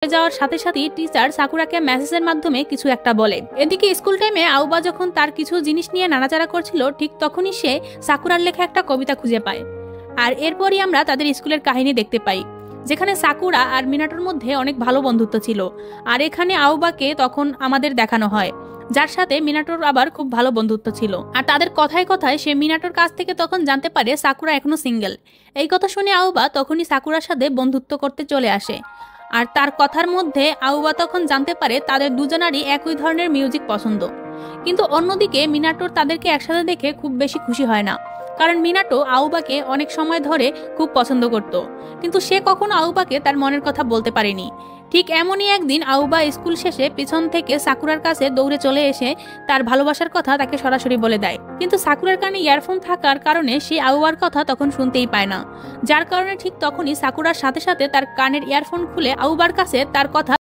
যাওয়ার সাথে সাথেই টিচার সাকুরাকে মেসেজের মাধ্যমে কিছু একটা বলে। এদিকে স্কুল টাইমে আউবা যখন তার কিছু জিনিস নিয়ে নাড়াচাড়া করছিল, ঠিক তখনই সে সাকুরার লেখা একটা কবিতা খুঁজে পায়। আর এরপরই আমরা তাদের স্কুলের কাহিনী দেখতে পাই, যেখানে সাকুরা আর মিনাটোর মধ্যে অনেক ভালো বন্ধুত্ব ছিল। আর এখানে আউবাকে তখন আমাদের দেখানো হয়, যার সাথে মিনাটোর আবার খুব ভালো বন্ধুত্ব ছিল। আর তাদের কথায় কথায় সে মিনাটোর কাছ থেকে তখন জানতে পারে সাকুরা এখনো সিঙ্গেল। এই কথা শুনে আউবা তখনই সাকুরার সাথে বন্ধুত্ব করতে চলে আসে। আর তার কথার মধ্যে আউবা তখন জানতে পারে তাদের দুজনারই একই ধরনের মিউজিক পছন্দ। কিন্তু অন্যদিকে মিনাটোর তাদেরকে একসাথে দেখে খুব বেশি খুশি হয় না, কারণ মিনাটো আউবাকে অনেক সময় ধরে খুব পছন্দ করত, কিন্তু সে কখনো আউবাকে তার মনের কথা বলতে পারেনি। ঠিক এমনই একদিন আউবা স্কুল শেষে পিছন থেকে সাকুরার কাছে দৌড়ে চলে এসে তার ভালোবাসার কথা তাকে সরাসরি বলে দেয়। কিন্তু সাকুরার কানে ইয়ারফোন থাকার কারণে সে আউবার কথা তখন শুনতেই পায় না, যার কারণে ঠিক তখনই সাকুরার সাথে সাথে তার কানের ইয়ারফোন খুলে আউবার কাছে তার কথা